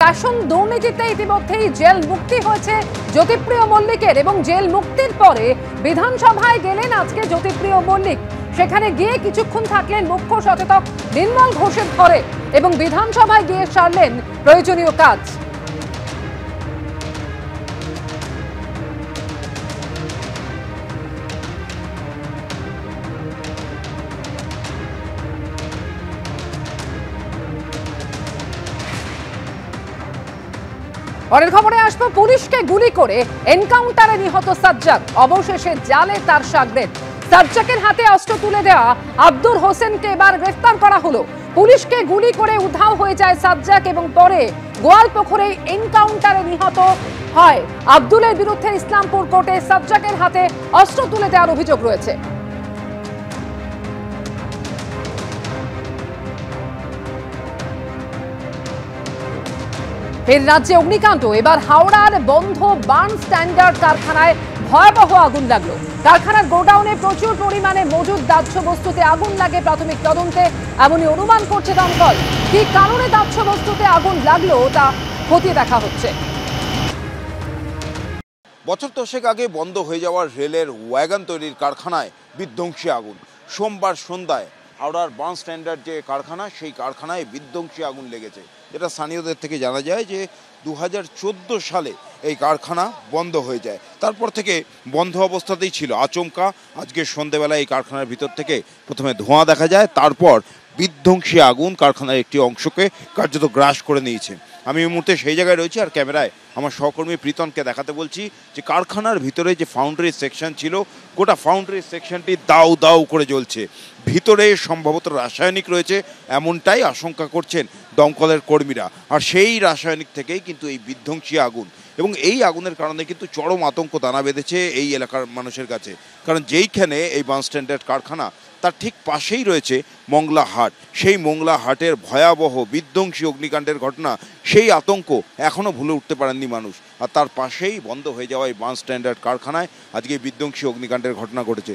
শাসন দুর্নীতিতে ইতিমধ্যেই জেল মুক্তি হয়েছে জ্যোতিপ্রিয় মল্লিকের এবং জেল মুক্তির পরে বিধানসভায় গেলেন আজকে জ্যোতিপ্রিয় মল্লিক। সেখানে গিয়ে কিছুক্ষণ থাকলেন মুখ্য সচেতক নির্মল ঘোষের ঘরে এবং বিধানসভায় গিয়ে সারলেন প্রয়োজনীয় কাজ। পরের খবরে আসবো, পুলিশকে গুলি করে এনকাউন্টারে নিহত সাজ্জাক, অবশেষে জালে তার সাগরেদ। সাজ্জাকের হাতে অস্ত্র তুলে দেওয়া আব্দুল হোসেনকে এবার গ্রেফতার করা হলো। পুলিশকে গুলি করে উধাও হয়ে যায় সাজ্জাক এবং পরে গোয়ালপুকুরে এনকাউন্টারে নিহত হয়। আব্দুলের বিরুদ্ধে ইসলামপুর কোর্টে সাজ্জাকের হাতে অস্ত্র তুলে দেওয়ার অভিযোগ রয়েছে। ফের রাজ্যে অগ্নিকাণ্ড, এবার হাওড়ার বন্ধ বার্ন স্ট্যান্ডার্ড কারখানায় ভয়াবহ আগুন লাগলো। কারখানার গোডাউনে প্রচুর পরিমাণে মজুদ দাহ্য বস্তুতে আগুন লাগে। প্রাথমিক তদন্তে এমনই অনুমান করছে দমকল। কি কারণে দাহ্য বস্তুতে আগুন লাগলো তা খতিয়ে দেখা হচ্ছে। বছর দশেক আগে বন্ধ হয়ে যাওয়ার রেলের ওয়াগন তৈরির কারখানায় বিধ্বংসী আগুন। সোমবার সন্ধ্যায় হাওড়ার বার্ন স্ট্যান্ডার্ড যে কারখানা, সেই কারখানায় বিধ্বংসী আগুন লেগেছে। এটা স্থানীয়দের থেকে জানা যায় যে 2014 সালে এই কারখানা বন্ধ হয়ে যায়। তারপর থেকে বন্ধ অবস্থাতেই ছিল। আচমকা আজকে সন্ধ্যেবেলা এই কারখানার ভিতর থেকে প্রথমে ধোঁয়া দেখা যায়, তারপর বিধ্বংসী আগুন কারখানার একটি অংশকে কার্যত গ্রাস করে নিয়েছে। আমি এই মুহূর্তে সেই জায়গায় রয়েছি আর ক্যামেরায় আমার সহকর্মী প্রীতমকে দেখাতে বলছি যে কারখানার ভিতরে যে ফাউন্ডারি সেকশন ছিল, গোটা ফাউন্ডারি সেকশনটি দাউ দাউ করে জ্বলছে। ভিতরে সম্ভবত রাসায়নিক রয়েছে এমনটাই আশঙ্কা করছেন দমকলের কর্মীরা। আর সেই রাসায়নিক থেকেই কিন্তু এই বিধ্বংসী আগুন, এবং এই আগুনের কারণে কিন্তু চরম আতঙ্ক দানা বেঁধেছে এই এলাকার মানুষের কাছে। কারণ যেইখানে এই বার্ন স্ট্যান্ডার্ড কারখানা, তার ঠিক পাশেই রয়েছে মংলা হাট। সেই মংলা হাটের ভয়াবহ বিধ্বংসী অগ্নিকাণ্ডের ঘটনা, সেই আতঙ্ক এখনও ভুলে উঠতে পারেননি মানুষ। আর তার পাশেই বন্ধ হয়ে যাওয়া এই বার্ন স্ট্যান্ডার্ড কারখানায় আজকে বিধ্বংসী অগ্নিকাণ্ডের ঘটনা ঘটেছে।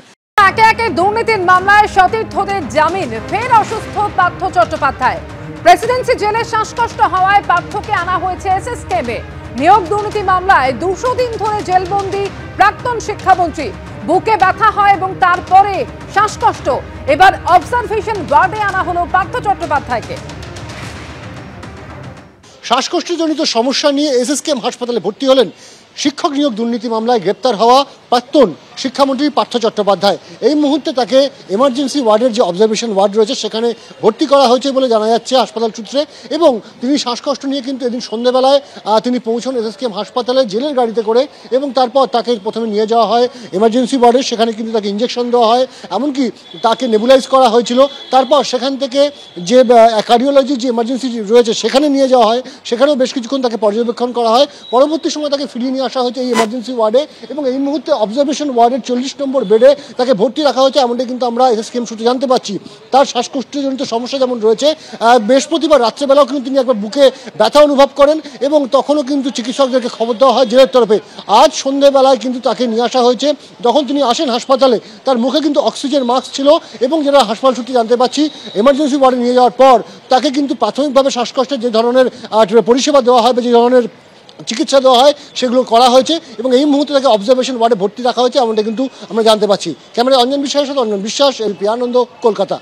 একে একে দুর্নীতির মামলায় সতীর্থদের জামিন, ফের অসুস্থ পার্থ চট্টোপাধ্যায়। প্রেসিডেন্সি জেলে শ্বাসকষ্ট হওয়ায় পার্থকে আনা হয়েছে এসএসকেএমে। নিয়োগ দুর্নীতি মামলায় 200 দিন ধরে জেলবন্দি প্রাক্তন শিক্ষামন্ত্রী। বুকে ব্যথা হয় এবং তারপরে শ্বাসকষ্ট। এবার অবজারভেশন ওয়ার্ডে আনা হলো পার্থ চট্টোপাধ্যায়কে। শ্বাসকষ্টজনিত সমস্যা নিয়ে এসএসকেএম হাসপাতালে ভর্তি হলেন শিক্ষক নিয়োগ দুর্নীতি মামলায় গ্রেপ্তার হওয়া প্রাক্তন শিক্ষামন্ত্রী পার্থ চট্টোপাধ্যায়। এই মুহূর্তে তাকে এমার্জেন্সি ওয়ার্ডের যে অবজারভেশন ওয়ার্ড রয়েছে সেখানে ভর্তি করা হয়েছে বলে জানা যাচ্ছে হাসপাতাল সূত্রে। এবং তিনি শ্বাসকষ্ট নিয়ে কিন্তু এদিন সন্ধ্যেবেলায় তিনি পৌঁছন এসএসকেএম হাসপাতালে জেলের গাড়িতে করে, এবং তারপর তাকে প্রথমে নিয়ে যাওয়া হয় এমার্জেন্সি ওয়ার্ডে। সেখানে কিন্তু তাকে ইঞ্জেকশন দেওয়া হয়, এমনকি তাকে নেবুলাইজ করা হয়েছিল। তারপর সেখান থেকে যে কার্ডিওলজি যে এমার্জেন্সি রয়েছে সেখানে নিয়ে যাওয়া হয়, সেখানেও বেশ কিছুক্ষণ তাকে পর্যবেক্ষণ করা হয়। পরবর্তী সময় তাকে ফিরিয়ে নিয়ে আসা হয়েছে এই এমার্জেন্সি ওয়ার্ডে, এবং এই মুহূর্তে অবজারভেশন ওয়ার্ডের 40 নম্বর বেডে তাকে ভর্তি রাখা হয়েছে। এমনটাই কিন্তু আমরা এসএসকেএম সূত্রে জানতে পারছি। তার শ্বাসকষ্টজনিত সমস্যা যেমন রয়েছে, বৃহস্পতিবার রাত্রেবেলাও কিন্তু তিনি একবার বুকে ব্যথা অনুভব করেন, এবং তখনও কিন্তু চিকিৎসকদেরকে খবর দেওয়া হয় জেলের তরফে। আজ সন্ধ্যেবেলায় কিন্তু তাকে নিয়ে আসা হয়েছে। যখন তিনি আসেন হাসপাতালে তার মুখে কিন্তু অক্সিজেন মাস্ক ছিল, এবং যেটা হাসপাতাল সূত্রে জানতে পারছি এমার্জেন্সি ওয়ার্ডে নিয়ে যাওয়ার পর তাকে কিন্তু প্রাথমিকভাবে শ্বাসকষ্টের যে ধরনের পরিষেবা দেওয়া হয় বা যে ধরনের চিকিৎসা দেওয়া হয় সেগুলো করা হয়েছে, এবং এই মুহূর্তে তাকে অবজারভেশন ওয়ার্ডে ভর্তি রাখা হয়েছে এমনটা কিন্তু আমরা জানতে পারছি। ক্যামেরায় অঞ্জন বিশ্বাসের সাথে অঞ্জন বিশ্বাস, এলপি আনন্দ, কলকাতা।